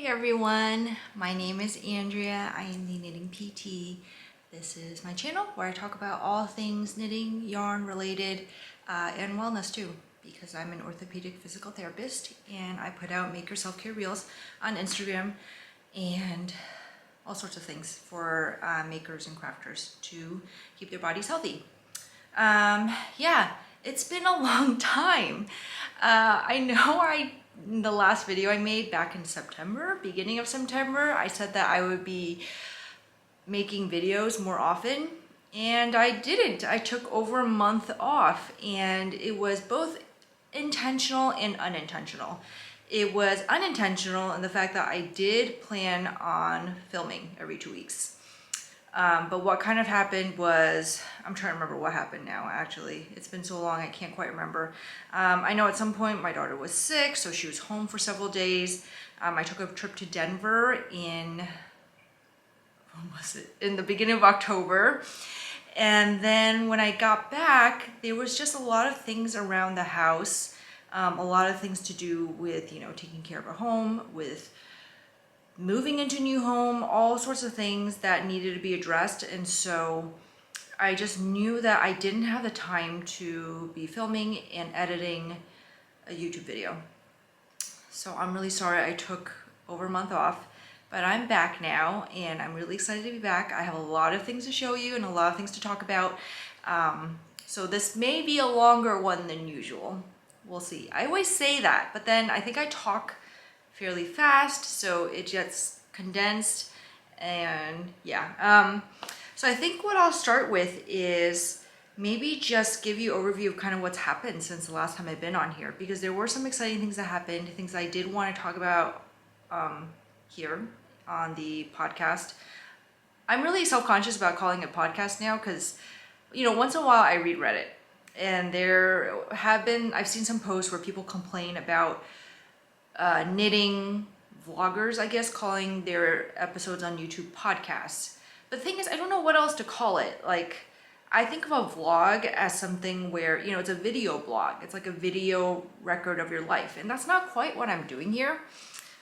Hi everyone, my name is Andrea. I am the Knitting PT. This is my channel where I talk about all things knitting, yarn related, and wellness too, because I'm an orthopedic physical therapist and I put out make your self-care reels on Instagram and all sorts of things for makers and crafters to keep their bodies healthy. Yeah, it's been a long time. I know in the last video I made back in September, beginning of September, I said that I would be making videos more often, and I didn't. I took over a month off, and it was both intentional and unintentional. It was unintentional in the fact that I did plan on filming every 2 weeks. But what kind of happened was, I'm trying to remember what happened now, actually. It's been so long, I can't quite remember. I know at some point my daughter was sick, so she was home for several days. I took a trip to Denver in the beginning of October. And then when I got back, there was just a lot of things around the house, a lot of things to do with, taking care of a home, with moving into a new home, all sorts of things that needed to be addressed. And so I just knew that I didn't have the time to be filming and editing a YouTube video. So I'm really sorry I took over a month off, but I'm back now and I'm really excited to be back. I have a lot of things to show you and a lot of things to talk about. So this may be a longer one than usual. We'll see. I always say that, but then I think I talk fairly fast, so it gets condensed, and yeah. So I think what I'll start with is maybe just give you an overview of kind of what's happened since the last time I've been on here, because there were some exciting things that happened, things I did want to talk about here on the podcast. I'm really self-conscious about calling it podcast now because, once in a while I read Reddit, and I've seen some posts where people complain about knitting vloggers, I guess, calling their episodes on YouTube podcasts. But the thing is, I don't know what else to call it. Like, I think of a vlog as something where, it's a video blog. It's like a video record of your life. And that's not quite what I'm doing here.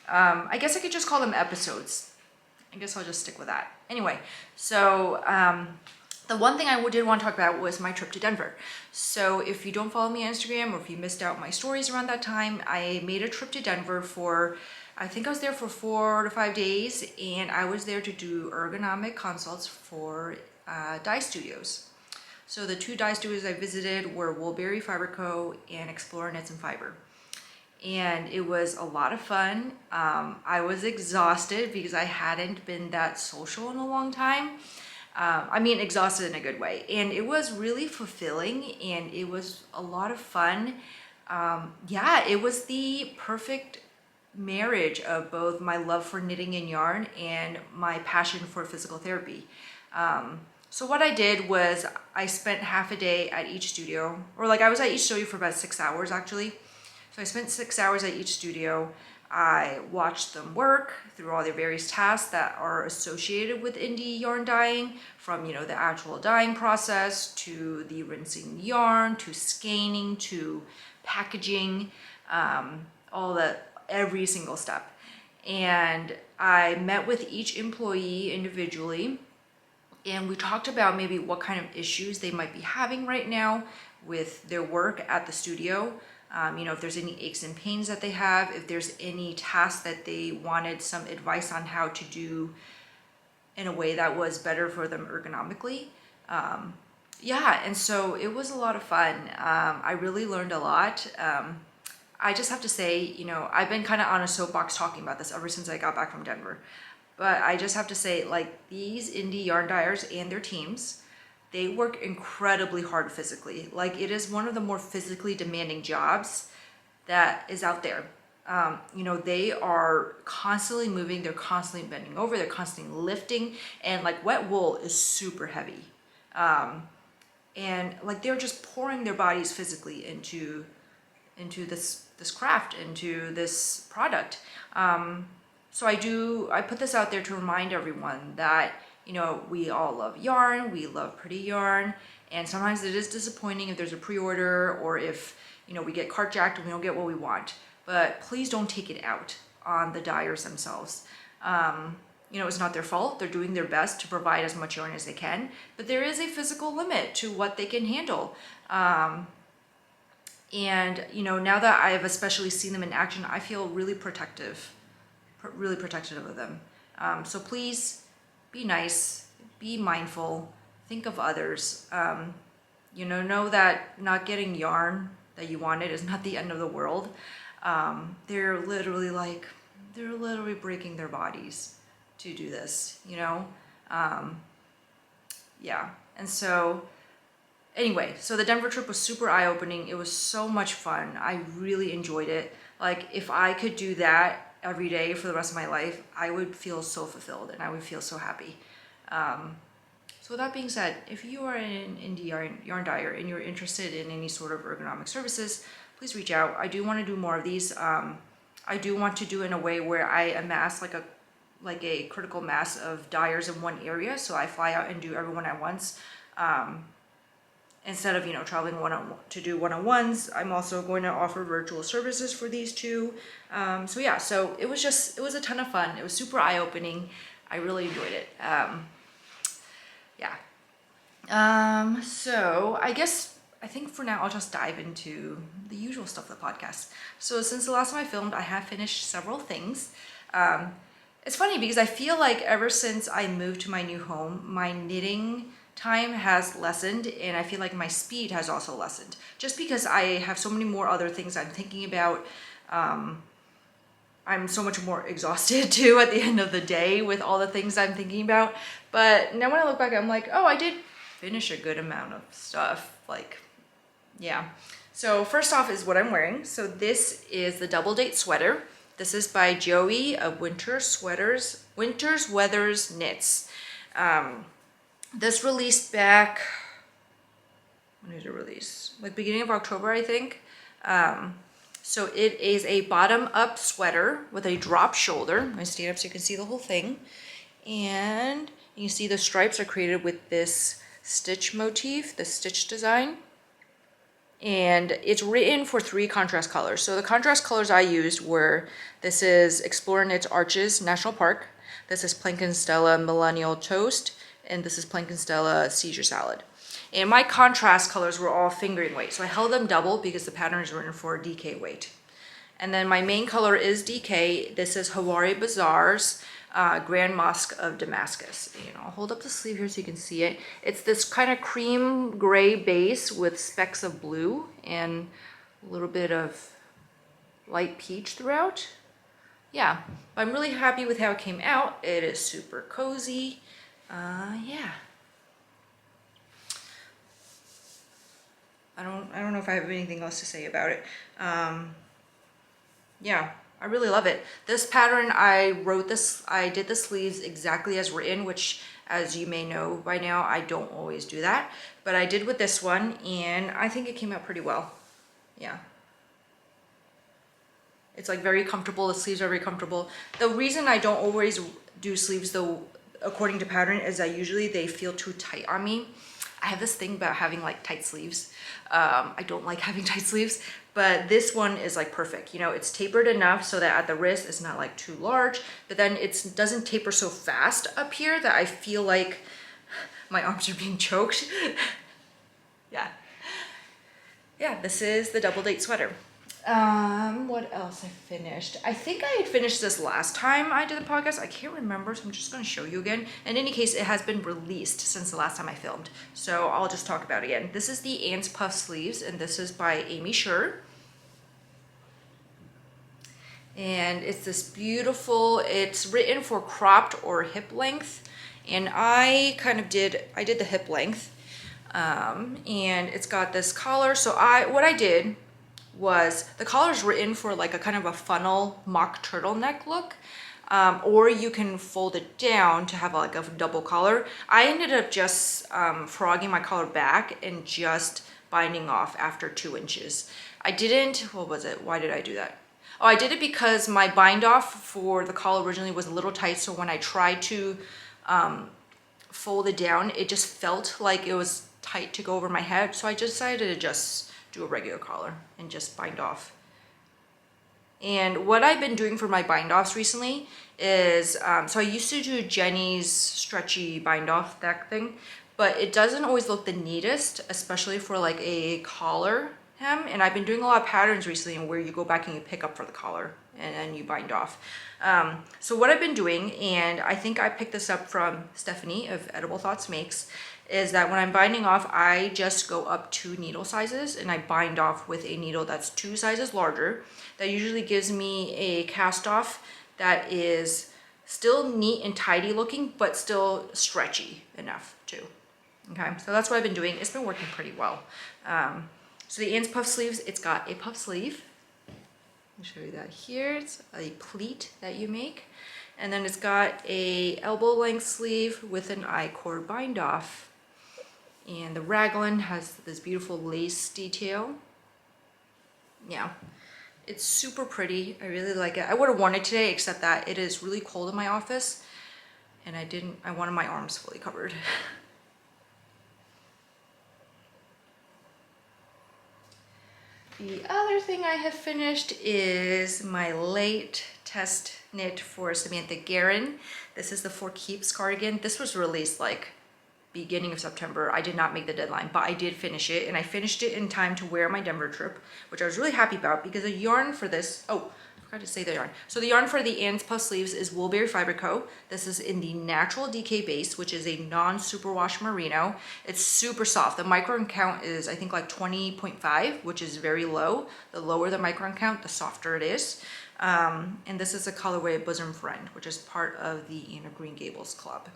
I guess I could just call them episodes. I guess I'll just stick with that. Anyway, so the one thing I did want to talk about was my trip to Denver. So if you don't follow me on Instagram, or if you missed out my stories around that time, I made a trip to Denver I think I was there for 4 to 5 days, and I was there to do ergonomic consults for dye studios. So the 2 dye studios I visited were Woolberry Fiber Co. and Explorer Knits and Fiber. And it was a lot of fun. I was exhausted because I hadn't been that social in a long time. Exhausted in a good way. And it was really fulfilling, and it was a lot of fun. It was the perfect marriage of both my love for knitting and yarn and my passion for physical therapy. So what I did was I spent half a day at each studio, I was at each studio for about 6 hours actually. So I spent 6 hours at each studio. I watched them work through all their various tasks that are associated with indie yarn dyeing, from the actual dyeing process to the rinsing yarn to scanning to packaging, every single step. And I met with each employee individually, and we talked about maybe what kind of issues they might be having right now with their work at the studio. If there's any aches and pains that they have, if there's any tasks that they wanted some advice on how to do in a way that was better for them ergonomically. And so it was a lot of fun. I really learned a lot. I just have to say, I've been kind of on a soapbox talking about this ever since I got back from Denver. But I just have to say, these indie yarn dyers and their teams, they work incredibly hard physically. It is one of the more physically demanding jobs that is out there. They are constantly moving, they're constantly bending over, they're constantly lifting, and wet wool is super heavy. And they're just pouring their bodies physically into this craft, into this product. So I put this out there to remind everyone that we all love yarn, we love pretty yarn, and sometimes it is disappointing if there's a pre-order or if, we get cart jacked and we don't get what we want. But please don't take it out. on the dyers themselves. You know, it's not their fault. They're doing their best to provide as much yarn as they can, but there is a physical limit to what they can handle. And, you know, now that I've especially seen them in action, I feel really protective of them. So please be nice, be mindful, think of others. You know that not getting yarn that you wanted is not the end of the world. They're literally breaking their bodies to do this, you know? Yeah, and so anyway, so the Denver trip was super eye-opening. It was so much fun. I really enjoyed it. Like, if I could do that every day for the rest of my life, I would feel so fulfilled and I would feel so happy. So with that being said, if you are an indie yarn dyer and you're interested in any sort of ergonomic services, please reach out. I do want to do more of these. I do want to do it in a way where I amass like a critical mass of dyers in one area, so I fly out and do everyone at once. Instead of, you know, traveling to do one-on-ones, I'm also going to offer virtual services for these two. So yeah, so it was a ton of fun. It was super eye-opening. I really enjoyed it. Yeah. So I think for now I'll just dive into the usual stuff of the podcast. So since the last time I filmed, I have finished several things. It's funny because I feel like ever since I moved to my new home, my knitting time has lessened, and I feel like my speed has also lessened, just because I have so many more other things I'm thinking about. I'm so much more exhausted too at the end of the day with all the things I'm thinking about. But now when I look back, I'm like, oh, I did finish a good amount of stuff. Like, yeah. So first off is what I'm wearing. So this is the Double Date sweater. This is by Joey of Winter's Weathers Knits. This released back, when did it release? Like beginning of October, I think. So it is a bottom-up sweater with a drop shoulder. I'm gonna stand up so you can see the whole thing. And you can see the stripes are created with this stitch motif, the stitch design. And it's written for 3 contrast colors. So the contrast colors I used were, this is Explorer Knits Arches National Park. This is Plank and Stella Millennial Toast. And this is Plank and Stella Seizure Salad. And my contrast colors were all fingering weight. So I held them double because the pattern is written for DK weight. And then my main color is DK. This is Hawari Bazaar's Grand Mosque of Damascus. You know, I'll hold up the sleeve here so you can see it. It's this kind of cream gray base with specks of blue and a little bit of light peach throughout. Yeah, but I'm really happy with how it came out. It is super cozy. Yeah. I don't know if I have anything else to say about it. Yeah, I really love it. This pattern, I did the sleeves exactly as written, which, as you may know by now, I don't always do that. But I did with this one, and I think it came out pretty well. Yeah. It's like very comfortable. The sleeves are very comfortable. The reason I don't always do sleeves, though, according to pattern, is that usually they feel too tight on me. I have this thing about having like tight sleeves. I don't like having tight sleeves, but this one is like perfect. You know, it's tapered enough so that at the wrist it's not like too large, but then it doesn't taper so fast up here that I feel like my arms are being choked. Yeah. Yeah, this is the Double Date sweater. What else I finished? I think I had finished this last time I did the podcast. I can't remember, so I'm just going to show you again. In any case, it has been released since the last time I filmed, so I'll just talk about it again. This is the Ants Puff sleeves, and this is by Aimee Sher. And it's this beautiful, it's written for cropped or hip length, and I did the hip length, and it's got this collar. So what I did was, the collar's written for like a kind of a funnel mock turtleneck look, or you can fold it down to have like a double collar. I ended up just frogging my collar back and just binding off after 2 inches. I didn't, what was it? Why did I do that? Oh, I did it because my bind off for the collar originally was a little tight, so when I tried to fold it down, it just felt like it was tight to go over my head, so I decided to just do a regular collar and just bind off. And what I've been doing for my bind offs recently is, so I used to do Jenny's stretchy bind off, that thing, but it doesn't always look the neatest, especially for like a collar hem. And I've been doing a lot of patterns recently where you go back and you pick up for the collar and then you bind off. So what I've been doing, and I think I picked this up from Stephanie of Edible Thoughts Makes, is that when I'm binding off, I just go up 2 needle sizes and I bind off with a needle that's 2 sizes larger. That usually gives me a cast off that is still neat and tidy looking, but still stretchy enough too. Okay, so that's what I've been doing. It's been working pretty well. So the Ann's puff sleeves, it's got a puff sleeve. I'll show you that here. It's a pleat that you make. And then it's got a elbow length sleeve with an I-cord bind off. And the raglan has this beautiful lace detail. Yeah, it's super pretty. I really like it. I would have worn it today, except that it is really cold in my office and I wanted my arms fully covered. The other thing I have finished is my late test knit for Samantha Guerin. This is the For Keeps cardigan. This was released like beginning of September. I did not make the deadline, but I did finish it, and I finished it in time to wear my Denver trip, which I was really happy about because the yarn for this, oh, I forgot to say the yarn. So the yarn for the Ann's puff sleeves is Woolberry Fiber Co. This is in the Natural DK base, which is a non-superwash merino. It's super soft. The micron count is, I think, like 20.5, which is very low. The lower the micron count, the softer it is. And this is a colorway Bosom Friend, which is part of the Anne of Green Gables Club.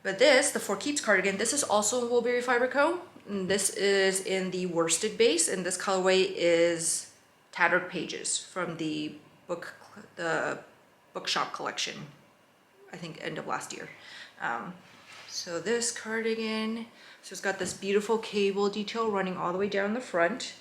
But this, the For Keeps cardigan, this is also Woolberry Fiber Co. And this is in the worsted base, and this colorway is Tattered Pages from the bookshop collection, I think end of last year. So this cardigan, so it's got this beautiful cable detail running all the way down the front,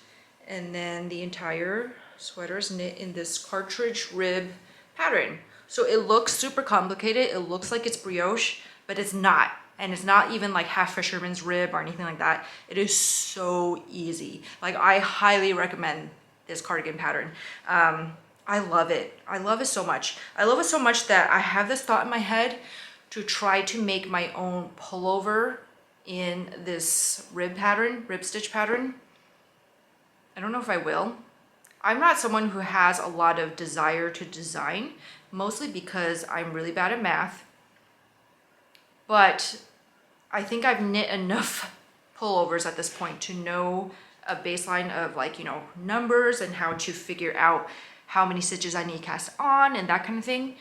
and then the entire sweater is knit in this cartridge rib pattern. So it looks super complicated. It looks like it's brioche, but it's not. And it's not even like half fisherman's rib or anything like that. It is so easy. Like, I highly recommend this cardigan pattern. I love it. I love it so much. I love it so much that I have this thought in my head to try to make my own pullover in this rib stitch pattern. I don't know if I will. I'm not someone who has a lot of desire to design, mostly because I'm really bad at math. But I think I've knit enough pullovers at this point to know a baseline of, like, you know, numbers and how to figure out how many stitches I need cast on and that kind of thing.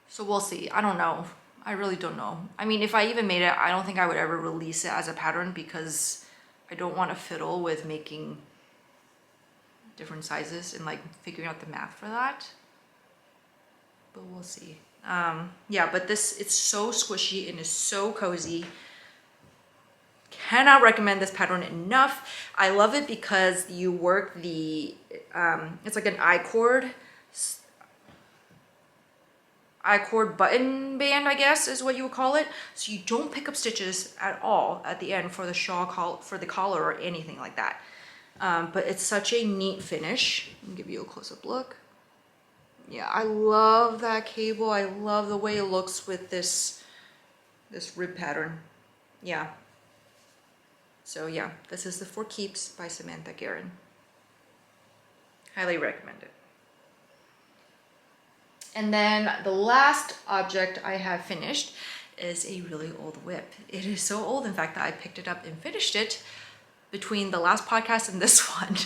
So we'll see. I don't know. I really don't know. I mean, if I even made it, I don't think I would ever release it as a pattern because I don't want to fiddle with making different sizes and like figuring out the math for that. But we'll see. Yeah, but it's so squishy and is so cozy. Cannot recommend this pattern enough. I love it because you work the, it's like an I-cord button band, I guess is what you would call it. So you don't pick up stitches at all at the end for the for the collar or anything like that. But it's such a neat finish. Let me give you a close-up look. Yeah, I love that cable. I love the way it looks with this rib pattern. Yeah. So yeah, this is the For Keeps by Samantha Guerin. Highly recommend it. And then the last object I have finished is a really old whip. It is so old, in fact, that I picked it up and finished it between the last podcast and this one.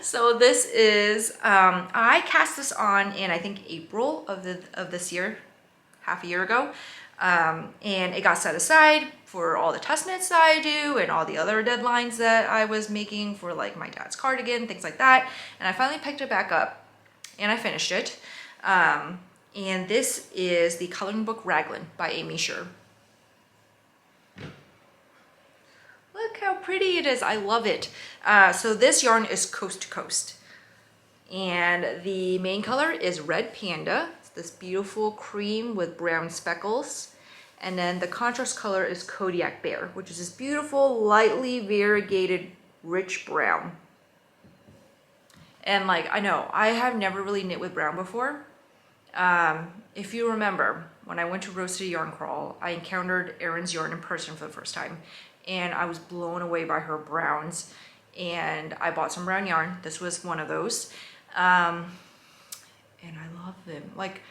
So this is, I cast this on in, I think, April of this year, half a year ago. And it got set aside for all the test knits that I do and all the other deadlines that I was making for like my dad's cardigan, things like that. And I finally picked it back up and I finished it. And this is the coloring book Raglan by Aimee Sher. Look how pretty it is. I love it. So this yarn is Coast to Coast. And the main color is Red Panda. It's this beautiful cream with brown speckles. And then the contrast color is Kodiak Bear, which is this beautiful, lightly variegated, rich brown. And like, I know, I have never really knit with brown before. If you remember, when I went to Rose City Yarn Crawl, I encountered Erin's yarn in person for the first time. And I was blown away by her browns. And I bought some brown yarn. This was one of those. And I love them. Like,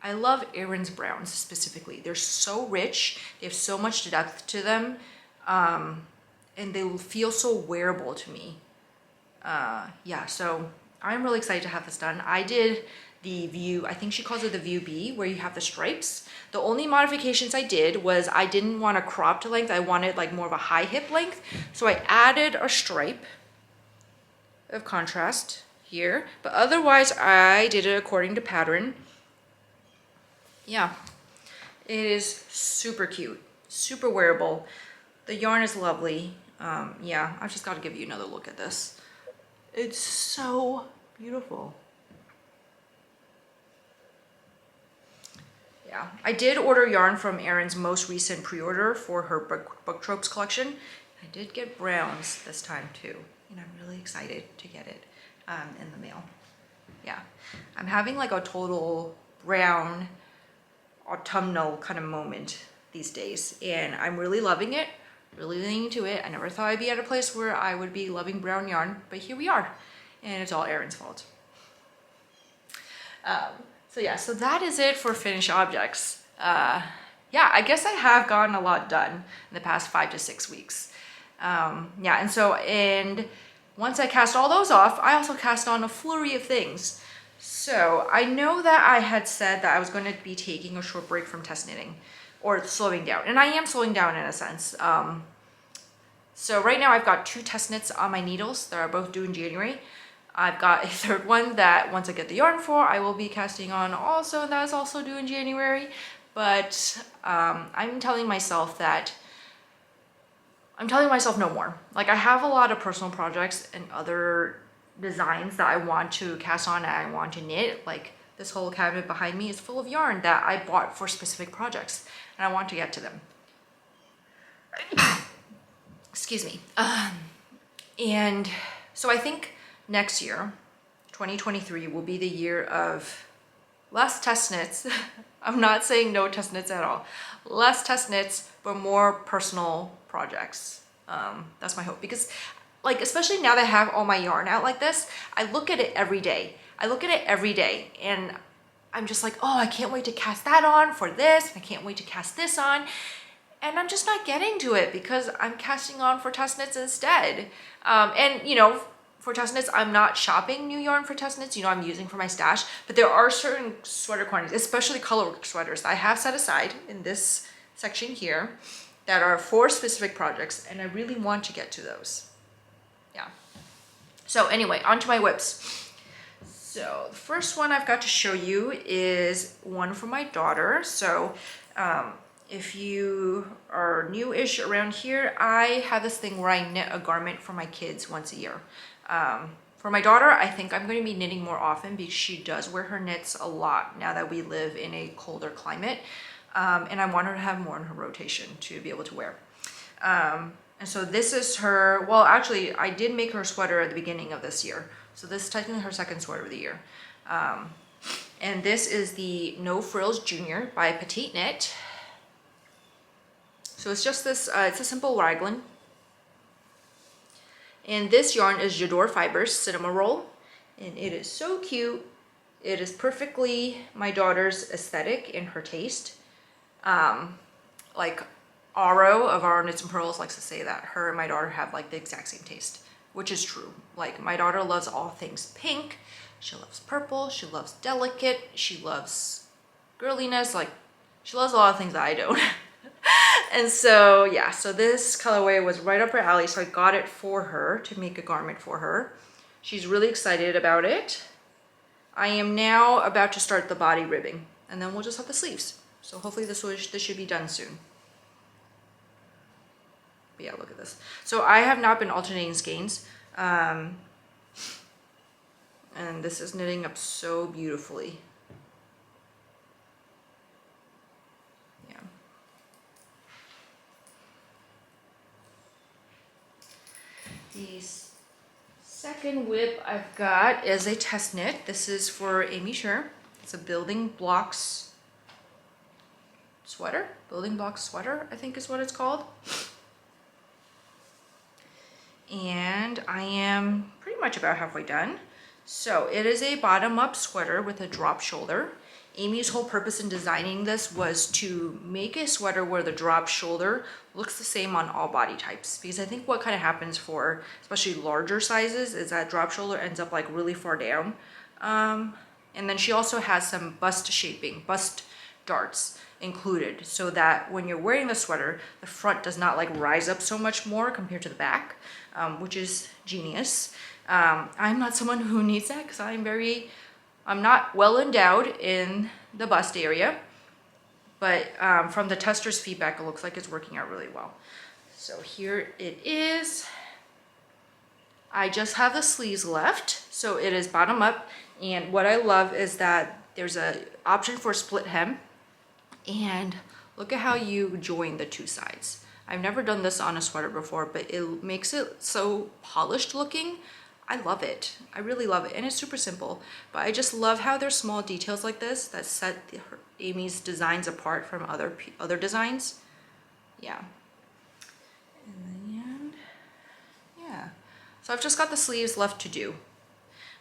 I love Erin's browns specifically. They're so rich. They have so much depth to them. And they feel so wearable to me. Yeah, so I'm really excited to have this done. I did the view, I think she calls it the view B, where you have the stripes. The only modifications I did was I didn't want a cropped length. I wanted like more of a high hip length. So I added a stripe of contrast here, but otherwise I did it according to pattern. Yeah, it is super cute, super wearable. The yarn is lovely. Yeah, I've just got to give you another look at this. It's so beautiful. Yeah, I did order yarn from Erin's most recent pre-order for her book tropes collection. I did get browns this time too, and I'm really excited to get it in the mail. Yeah, I'm having like a total brown autumnal kind of moment these days, and I'm really loving it, really leaning into it. I never thought I'd be at a place where I would be loving brown yarn, but here we are, and it's all Erin's fault. So yeah, so that is it for finished objects. Yeah, I guess I have gotten a lot done in the past 5 to 6 weeks. Yeah, and once I cast all those off, I also cast on a flurry of things. So I know that I had said that I was going to be taking a short break from test knitting, or slowing down, and I am slowing down in a sense. So right now I've got 2 test knits on my needles that are both due in January. I've got a third one that once I get the yarn for, I will be casting on also, and that is also due in January. But I'm telling myself no more. Like, I have a lot of personal projects and other designs that I want to cast on and I want to knit. Like, this whole cabinet behind me is full of yarn that I bought for specific projects, and I want to get to them. Excuse me. And so I think next year, 2023, will be the year of less test knits. I'm not saying no test knits at all. Less test knits, but more personal projects. That's my hope, because like, especially now that I have all my yarn out like this, I look at it every day. And I'm just like, oh, I can't wait to cast that on for this. I can't wait to cast this on. And I'm just not getting to it because I'm casting on for test knits instead. And you know, for test knits, I'm not shopping new yarn for test knits. You know, I'm using for my stash, but there are certain sweater quantities, especially colorwork sweaters, that I have set aside in this section here that are for specific projects, and I really want to get to those. Yeah. So anyway, on to my whips. So the first one I've got to show you is one for my daughter. So if you are new-ish around here, I have this thing where I knit a garment for my kids once a year. For my daughter, I think I'm going to be knitting more often because she does wear her knits a lot now that we live in a colder climate. And I want her to have more in her rotation to be able to wear. And so this is her, well, actually, I did make her a sweater at the beginning of this year. So this is technically her second sweater of the year. And this is the No Frills Junior by Petite Knit. So it's just this, it's a simple raglan. And this yarn is J'adore Fibers Cinema Roll. And it is so cute. It is perfectly my daughter's aesthetic and her taste. Like Aro of Aro Knits and Pearls likes to say that her and my daughter have like the exact same taste, which is true. Like, my daughter loves all things pink. She loves purple. She loves delicate. She loves girliness. Like, she loves a lot of things that I don't. And so, yeah, so this colorway was right up her alley. So I got it for her to make a garment for her. She's really excited about it. I am now about to start the body ribbing, and then we'll just have the sleeves. So hopefully this should be done soon. But yeah, look at this. So I have not been alternating skeins. And this is knitting up so beautifully. Yeah. The second whip I've got is a test knit. This is for Aimee Sher. It's a building blocks sweater. Building blocks sweater, I think is what it's called. And I am pretty much about halfway done. So it is a bottom-up sweater with a drop shoulder. Aimee's whole purpose in designing this was to make a sweater where the drop shoulder looks the same on all body types, because I think what kind of happens for especially larger sizes is that drop shoulder ends up like really far down. And then she also has some bust shaping, bust darts included, so that when you're wearing the sweater, the front does not like rise up so much more compared to the back, which is genius. I'm not someone who needs that because I'm not well endowed in the bust area, but from the tester's feedback, it looks like it's working out really well. So here it is. I just have the sleeves left, so it is bottom up. And what I love is that there's an option for split hem. And look at how you join the two sides. I've never done this on a sweater before, but it makes it so polished looking. I love it. I really love it. And it's super simple, but I just love how there's small details like this that set Aimee's designs apart from other designs. Yeah. And then, yeah. So I've just got the sleeves left to do.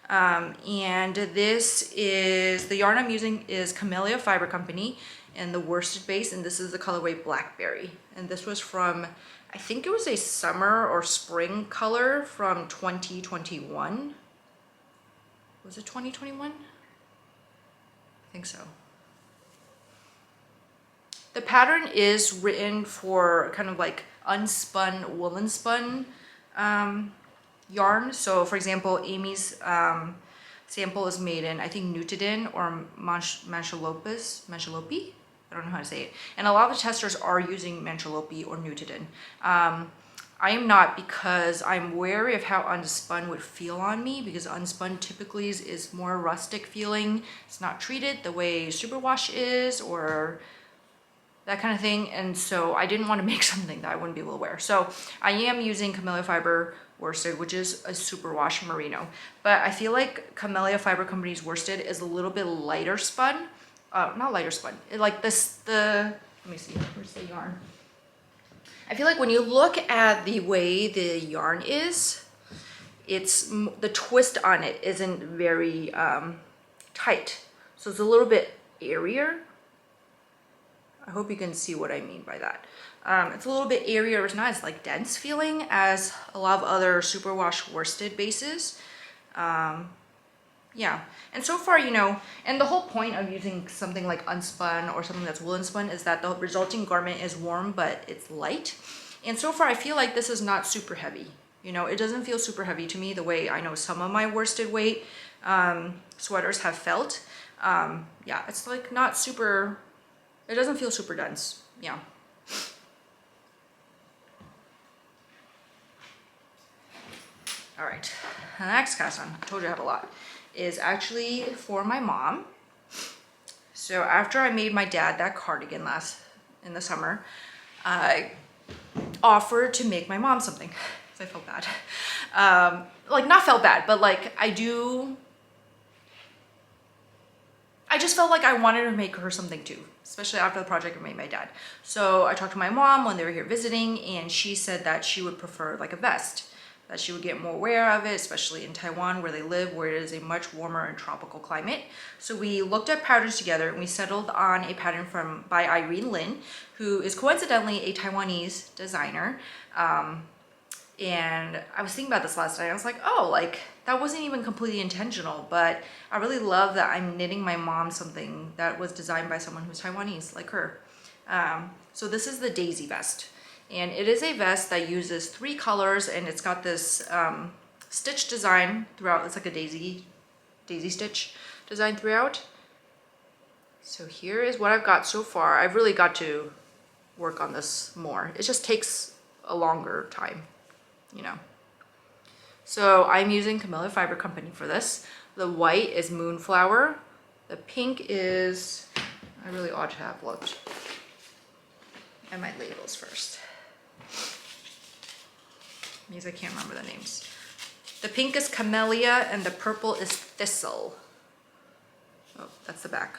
And this is, the yarn I'm using is Camellia Fiber Company and the worsted base, and this is the colorway Blackberry. And this was from, I think it was a summer or spring color from 2021. Was it 2021? I think so. The pattern is written for kind of like unspun, woolen spun yarn. So for example, Aimee's sample is made in, I think, Nutidin or Manchalope. I don't know how to say it. And a lot of the testers are using Manchalope or Nutidin. I am not, because I'm wary of how unspun would feel on me, because unspun typically is more rustic feeling. It's not treated the way superwash is or that kind of thing. And so I didn't want to make something that I wouldn't be able to wear. So I am using Camellia Fiber worsted, which is a superwash merino. But I feel like Camellia Fiber Company's worsted is a little bit lighter spun. Not lighter spun. Like this, let me see, where's the yarn? I feel like when you look at the way the yarn is, the twist on it isn't very tight. So it's a little bit airier. I hope you can see what I mean by that. It's a little bit airier. It's not as like dense feeling as a lot of other superwash worsted bases. Yeah, and so far, you know, and the whole point of using something like unspun or something that's woolen spun is that the resulting garment is warm, but it's light. And so far, I feel like this is not super heavy. You know, it doesn't feel super heavy to me the way I know some of my worsted weight sweaters have felt. Yeah, it's like not super, it doesn't feel super dense. Yeah. All right, the next cast on, I told you I have a lot, is actually for my mom. So after I made my dad that cardigan in the summer, I offered to make my mom something, because I felt bad. Like, not felt bad, but like I just felt like I wanted to make her something too, especially after the project I made my dad. So I talked to my mom when they were here visiting, and she said that she would prefer like a vest, that she would get more wear of it, especially in Taiwan where they live, where it is a much warmer and tropical climate. So we looked at patterns together, and we settled on a pattern by Irene Lin, who is coincidentally a Taiwanese designer. And I was thinking about this last night. I was like, oh, like that wasn't even completely intentional, but I really love that I'm knitting my mom something that was designed by someone who's Taiwanese like her. So this is the Daisy vest. And it is a vest that uses 3 colors, and it's got this stitch design throughout. It's like a daisy stitch design throughout. So here is what I've got so far. I've really got to work on this more. It just takes a longer time, you know. So I'm using Camellia Fiber Company for this. The white is Moonflower. The pink is, I really ought to have looked at my labels first. because I can't remember the names. The pink is camellia and the purple is thistle. Oh, that's the back.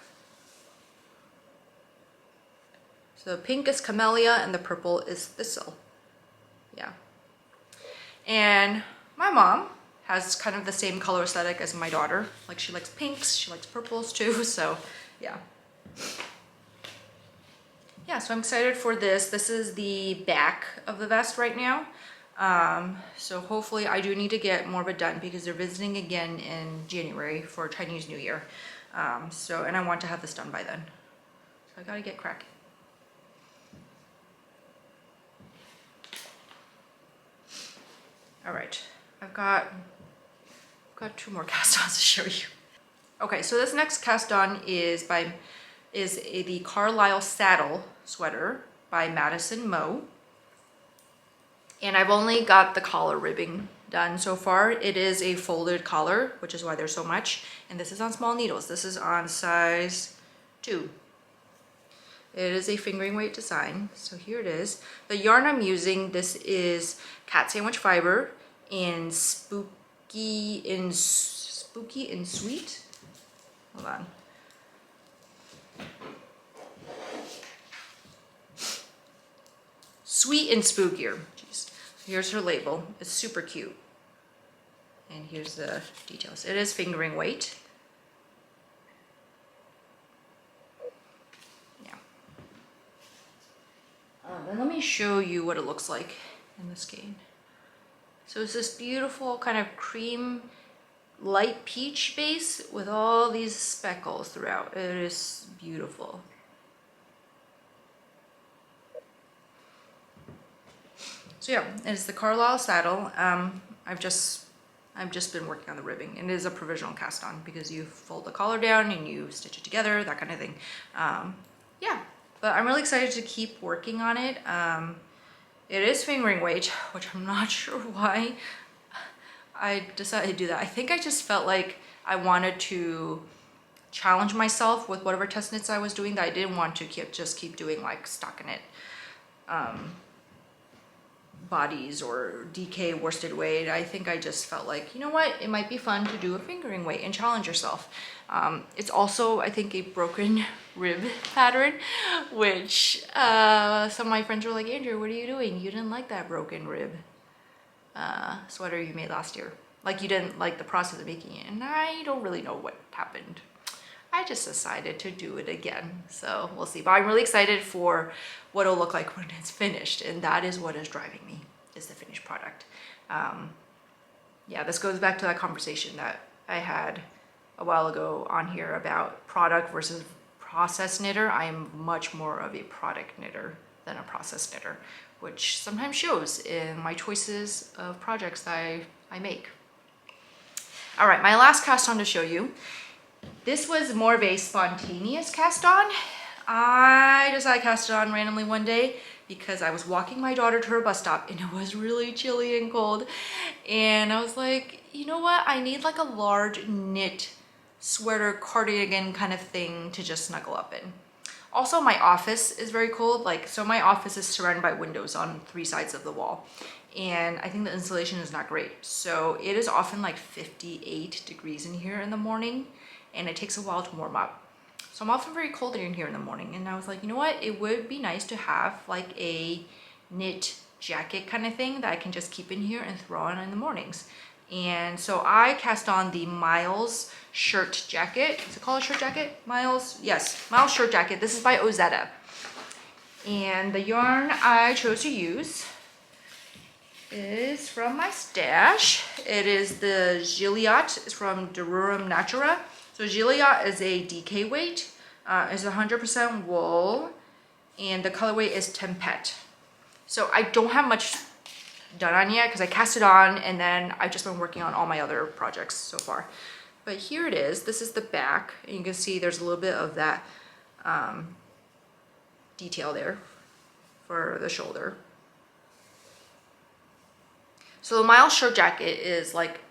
So the pink is camellia and the purple is thistle. Yeah. And my mom has kind of the same color aesthetic as my daughter. Like she likes pinks, she likes purples too, so yeah. Yeah, so I'm excited for this. This is the back of the vest right now. So hopefully I do need to get more of it done because they're visiting again in January for Chinese New Year. And I want to have this done by then. So I gotta get cracking. All right, I've got 2 more cast-ons to show you. Okay, so this next cast-on is the Carlisle Saddle sweater by Madison Moe. And I've only got the collar ribbing done so far. It is a folded collar, which is why there's so much. And this is on small needles. This is on size 2. It is a fingering weight design. So here it is. The yarn I'm using, this is cat sandwich fiber in spooky and sweet. Hold on. Sweet and spookier. Jeez. Here's her label. It's super cute. And here's the details. It is fingering weight. Yeah. And let me show you what it looks like in the skein. So it's this beautiful kind of cream light peach base with all these speckles throughout. It is beautiful. So yeah, it's the Carlisle Saddle. I've just been working on the ribbing, and it is a provisional cast on because you fold the collar down and you stitch it together, that kind of thing. Yeah, but I'm really excited to keep working on it. It is fingering weight, which I'm not sure why I decided to do that. I think I just felt like I wanted to challenge myself with whatever test knits I was doing, that I didn't want to just keep doing like stockinette bodies or DK worsted weight. I think I just felt like, you know what, it might be fun to do a fingering weight and challenge yourself. It's also, I think, a broken rib pattern, which some of my friends were like, Andrew, what are you doing? You didn't like that broken rib sweater you made last year. Like, you didn't like the process of making it. And I don't really know what happened. I just decided to do it again. So we'll see. But I'm really excited for what it'll look like when it's finished. And that is what is driving me, is the finished product. Yeah, this goes back to that conversation that I had a while ago on here about product versus process knitter. I am much more of a product knitter than a process knitter, which sometimes shows in my choices of projects that I make. All right, my last cast on to show you. This was more of a spontaneous cast on. I decided to cast it on randomly one day because I was walking my daughter to her bus stop and it was really chilly and cold. And I was like, you know what? I need like a large knit sweater cardigan kind of thing to just snuggle up in. Also, my office is very cold. So my office is surrounded by windows on 3 sides of the wall. And I think the insulation is not great. So it is often like 58 degrees in here in the morning, and it takes a while to warm up. So I'm often very cold in here in the morning. And I was like, you know what? It would be nice to have like a knit jacket kind of thing that I can just keep in here and throw on in the mornings. And so I cast on the Miles shirt jacket. Is it called a shirt jacket? Miles? Yes, Miles shirt jacket. This is by Ozetta. And the yarn I chose to use is from my stash. It is the Gilliatt. It's from Durum Natura. So Gilliatt is a DK weight. It's 100% wool, and the colorway is Tempête. So I don't have much done on yet because I cast it on and then I've just been working on all my other projects so far. But here it is. This is the back, and you can see there's a little bit of that detail there for the shoulder. So the Miles shirt jacket is like,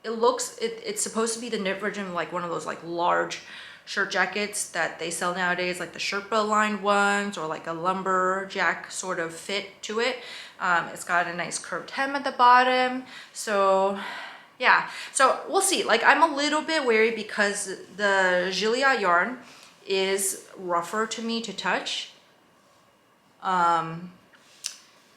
it's supposed to be the knit version of like one of those like large shirt jackets that they sell nowadays, like the Sherpa lined ones or like a lumberjack sort of fit to it. It's got a nice curved hem at the bottom. So yeah, so we'll see. Like I'm a little bit wary because the Gilead yarn is rougher to me to touch.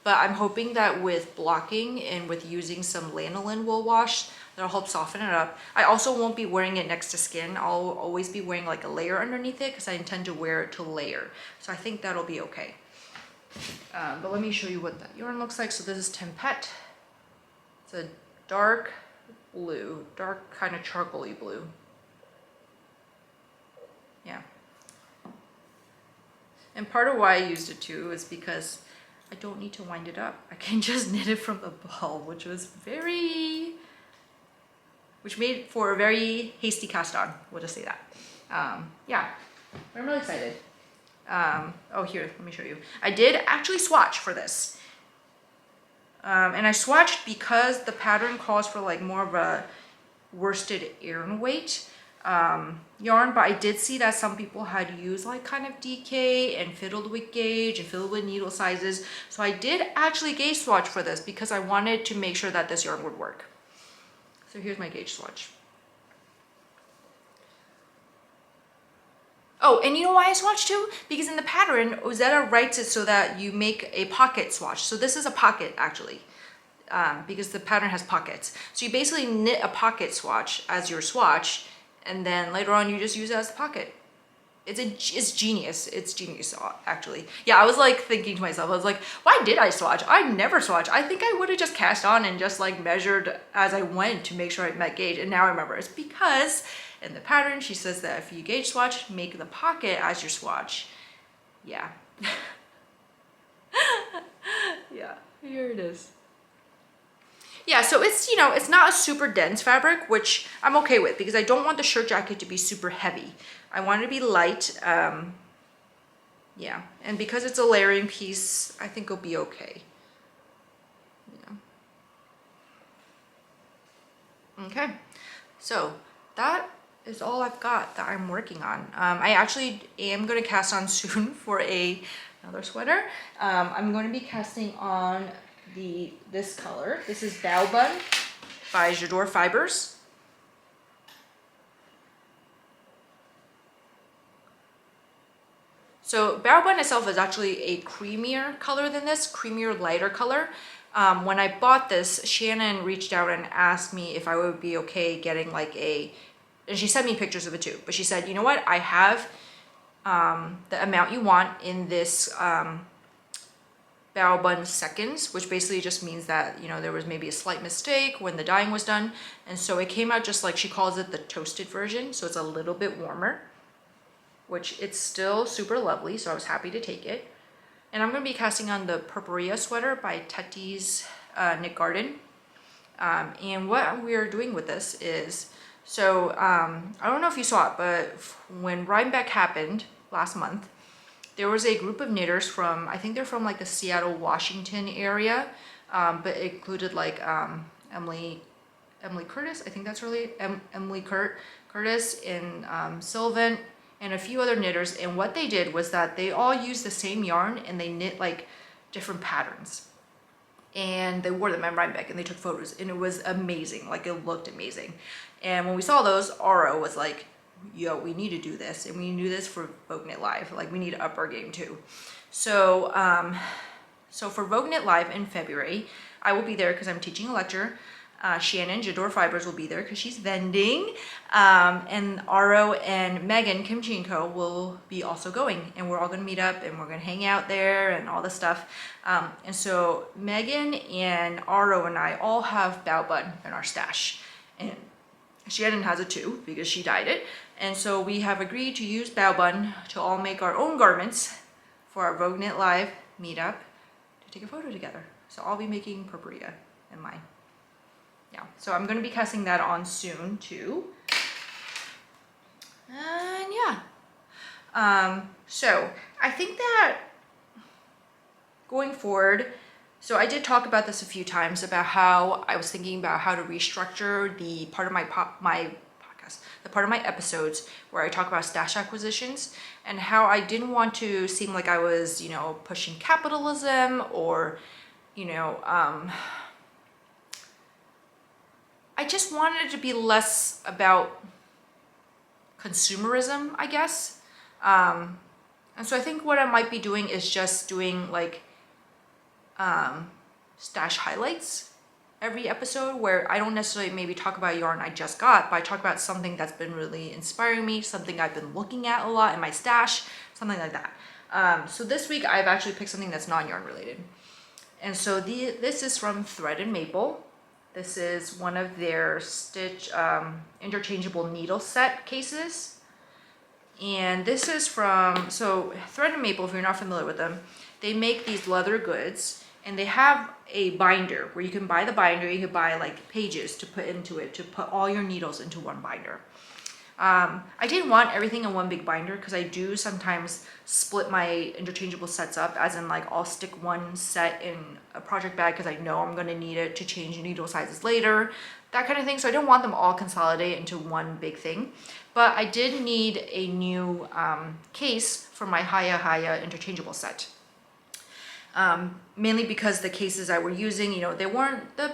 But I'm hoping that with blocking and with using some lanolin wool wash, that'll help soften it up. I also won't be wearing it next to skin. I'll always be wearing like a layer underneath it because I intend to wear it to layer. So I think that'll be okay. But let me show you what that yarn looks like. So this is Tempet. It's a dark blue, dark kind of charcoaly blue. Yeah. And part of why I used it too is because I don't need to wind it up. I can just knit it from the ball, which made for a very hasty cast on. We'll just say that. Yeah, I'm really excited. Oh, here, let me show you. I did actually swatch for this. And I swatched because the pattern calls for like more of a worsted aran weight yarn, but I did see that some people had used like kind of DK and fiddled with gauge and fiddled with needle sizes. So I did actually gauge swatch for this because I wanted to make sure that this yarn would work. So here's my gauge swatch. Oh, and you know why I swatched too? Because in the pattern, Ozetta writes it so that you make a pocket swatch. So this is a pocket actually, because the pattern has pockets. So you basically knit a pocket swatch as your swatch, and then later on you just use it as a pocket. It's genius. It's genius actually. Yeah, I was like thinking to myself, I was like, why did I swatch? I never swatch. I think I would have just cast on and just like measured as I went to make sure I met gauge. And now I remember it's because in the pattern, she says that if you gauge swatch, make the pocket as your swatch. Yeah. Yeah, here it is. Yeah, so it's, you know, it's not a super dense fabric, which I'm okay with because I don't want the shirt jacket to be super heavy. I want it to be light. Yeah, and because it's a layering piece, I think it'll be okay. Yeah. Okay, so that is all I've got that I'm working on. I actually am going to cast on soon for another sweater. I'm going to be casting on this color. This is Bao Bun by J'adore Fibers. So Bao Bun itself is actually a creamier color than this, creamier, lighter color. When I bought this, Shannon reached out and asked me if I would be okay getting like and she sent me pictures of it too, but she said, you know what, I have the amount you want in this Bao Bun seconds, which basically just means that, you know, there was maybe a slight mistake when the dyeing was done. And so it came out just like, she calls it the toasted version. So it's a little bit warmer, which it's still super lovely. So I was happy to take it. And I'm going to be casting on the Purpurea sweater by Teti's Knit Garden. And what we're doing with this is, so I don't know if you saw it, but when Rhinebeck happened last month, there was a group of knitters from, I think they're from like the Seattle, Washington area, but it included like Emily Curtis, I think that's really Emily Curtis and Sylvan and a few other knitters. And what they did was that they all used the same yarn and they knit like different patterns. And they wore them at Rhinebeck and they took photos and it was amazing. Like it looked amazing. And when we saw those, Aro was like, yo, we need to do this, and we need to do this for Vogue Knit Live. Like we need to up our game too. So so for Vogue Knit Live in February, I will be there because I'm teaching a lecture. Shannon, J'adore Fibers, will be there because she's vending. And Aro and Megan, Kimchi & Co. will be also going. And we're all going to meet up and we're going to hang out there and all this stuff. And so Megan and Aro and I all have Bao Bun in our stash. And Shannon has it too because she dyed it. And so we have agreed to use Bao Bun to all make our own garments for our Vogue Knit Live meetup to take a photo together. So I'll be making Purpurea in mine. Yeah, so I'm going to be casting that on soon too. And yeah. So I think that going forward, so I did talk about this a few times about how I was thinking about how to restructure the part of my podcast podcast, the part of my episodes where I talk about stash acquisitions and how I didn't want to seem like I was, pushing capitalism or, I just wanted it to be less about consumerism, I guess. And so I think what I might be doing is just doing like stash highlights every episode where I don't necessarily maybe talk about a yarn I just got, but I talk about something that's been really inspiring me, something I've been looking at a lot in my stash, something like that. So this week I've actually picked something that's non-yarn related. And so this is from Thread and Maple. This is one of their stitch interchangeable needle set cases. And this is from, so Thread and Maple, if you're not familiar with them, they make these leather goods and they have a binder where you can buy the binder, you can buy like pages to put into it, to put all your needles into one binder. I didn't want everything in one big binder because I do sometimes split my interchangeable sets up, as in like I'll stick one set in a project bag because I know I'm going to need it to change needle sizes later, that kind of thing. So I didn't want them all consolidated into one big thing. But I did need a new case for my Haya interchangeable set. Mainly because the cases I were using, they weren't the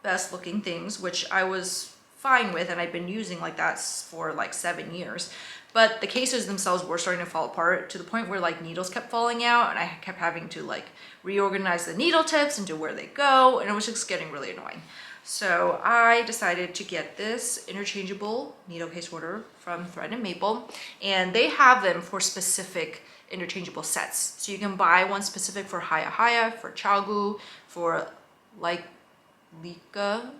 best looking things, which I was fine with, and I've been using like that for like 7 years. But the cases themselves were starting to fall apart to the point where like needles kept falling out and I kept having to like reorganize the needle tips into where they go, and it was just getting really annoying. So I decided to get this interchangeable needle case holder from Thread and Maple, and they have them for specific interchangeable sets. So you can buy one specific for Haya, for Chaogu, for like Luca,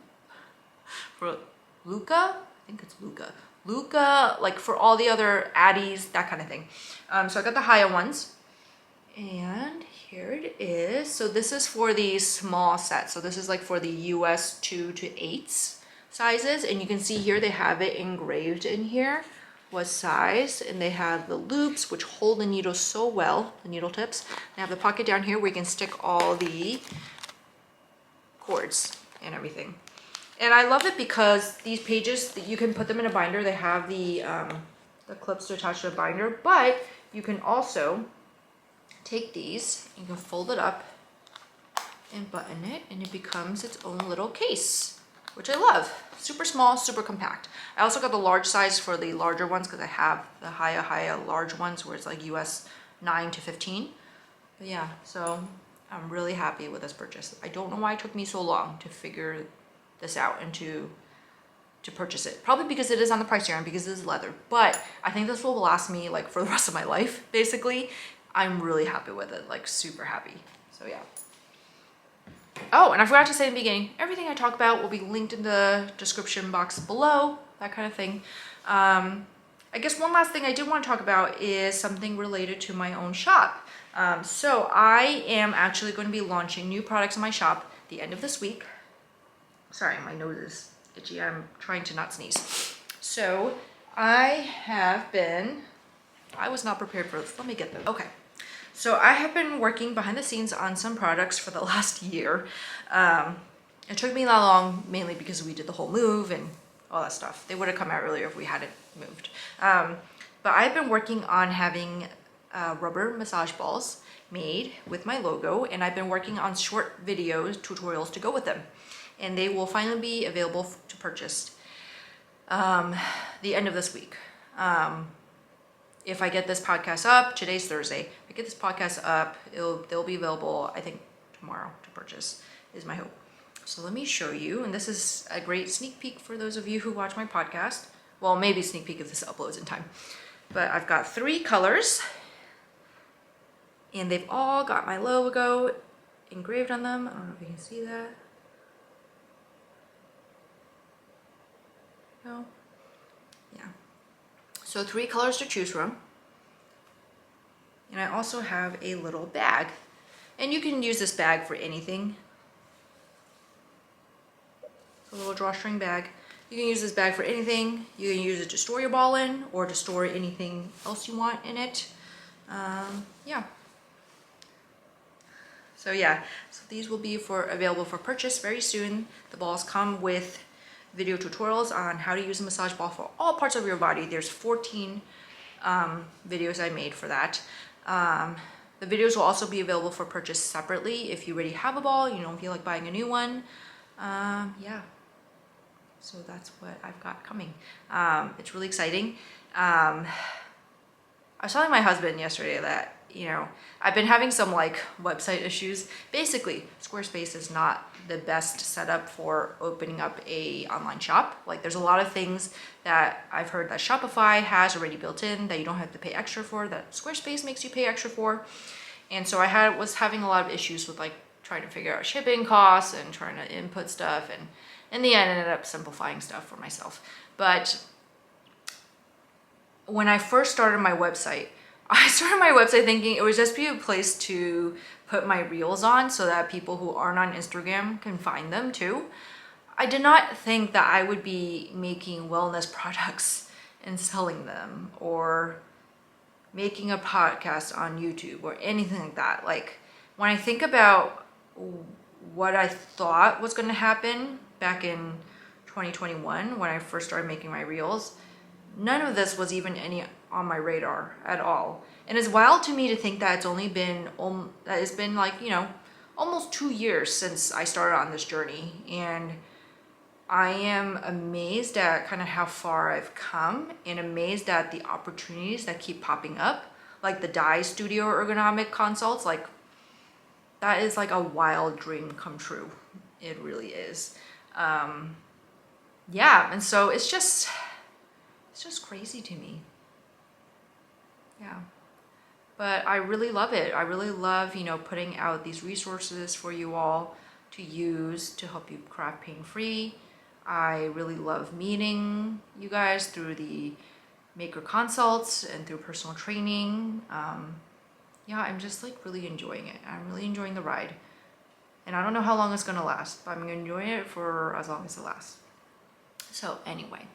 I think it's Luca, like for all the other Addies, that kind of thing. So I got the Haya ones, and here it is. So this is for the small set. So this is like for the US 2 to 8s sizes, and you can see here they have it engraved in here what size, and they have the loops which hold the needles so well, the needle tips. They have the pocket down here where you can stick all the cords and everything. And I love it because these pages, you can put them in a binder. They have the clips to attach to the binder, but you can also take these, you can fold it up and button it, and it becomes its own little case, which I love. Super small, super compact. I also got the large size for the larger ones because I have the Haya large ones where it's like US 9 to 15. But yeah, so I'm really happy with this purchase. I don't know why it took me so long to figure this out and to purchase it. Probably because it is on the price yarn, because it is leather. But I think this will last me like for the rest of my life, basically. I'm really happy with it, like super happy. So yeah. Oh, and I forgot to say in the beginning, everything I talk about will be linked in the description box below, that kind of thing. I guess one last thing I did want to talk about is something related to my own shop. So I am actually going to be launching new products in my shop the end of this week. Sorry, my nose is itchy. I'm trying to not sneeze. So I was not prepared for this. Let me get them. Okay. So I have been working behind the scenes on some products for the last year. It took me that long, mainly because we did the whole move and all that stuff. They would have come out earlier if we hadn't moved. But I've been working on having rubber massage balls made with my logo, and I've been working on short videos, tutorials to go with them. And they will finally be available to purchase the end of this week. If I get this podcast up, today's Thursday, if I get this podcast up, they'll be available, I think, tomorrow to purchase, is my hope. So let me show you, and this is a great sneak peek for those of you who watch my podcast. Well, maybe sneak peek if this uploads in time. But I've got 3 colors, and they've all got my logo engraved on them. I don't know if you can see that. No? Yeah. So 3 colors to choose from. And I also have a little bag. And you can use this bag for anything. It's a little drawstring bag. You can use this bag for anything. You can use it to store your ball in, or to store anything else you want in it. Yeah. So yeah, so these will be available for purchase very soon. The balls come with video tutorials on how to use a massage ball for all parts of your body. There's 14 videos I made for that. The videos will also be available for purchase separately if you already have a ball, you don't feel like buying a new one. Yeah, so that's what I've got coming. It's really exciting. I was telling my husband yesterday that, you know, I've been having some like website issues. Basically, Squarespace is not the best setup for opening up a online shop. Like there's a lot of things that I've heard that Shopify has already built in that you don't have to pay extra for, that Squarespace makes you pay extra for. And so I was having a lot of issues with like trying to figure out shipping costs and trying to input stuff, and in the end I ended up simplifying stuff for myself. But when I first started my website, I started my website thinking it would just be a place to put my reels on so that people who aren't on Instagram can find them too. I did not think that I would be making wellness products and selling them, or making a podcast on YouTube or anything like that. Like when I think about what I thought was going to happen back in 2021 when I first started making my reels, none of this was even any on my radar at all. And it's wild to me to think that it's been like, you know, almost 2 years since I started on this journey. And I am amazed at kind of how far I've come, and amazed at the opportunities that keep popping up, like the Dye Studio ergonomic consults. Like that is like a wild dream come true. It really is. Yeah, and so it's just crazy to me. Yeah, but I really love it. I really love, you know, putting out these resources for you all to use to help you craft pain-free. I really love meeting you guys through the maker consults and through personal training. Yeah, I'm just like really enjoying it. I'm really enjoying the ride. And I don't know how long it's gonna last, but I'm enjoying it for as long as it lasts. So anyway,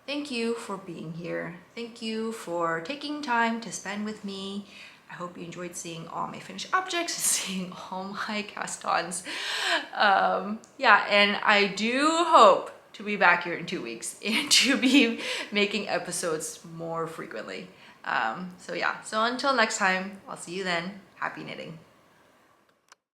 thank you for being here. Thank you for taking time to spend with me. I hope you enjoyed seeing all my finished objects, seeing all my cast-ons. Yeah, and I do hope to be back here in 2 weeks and to be making episodes more frequently. So yeah, so until next time, I'll see you then. Happy knitting.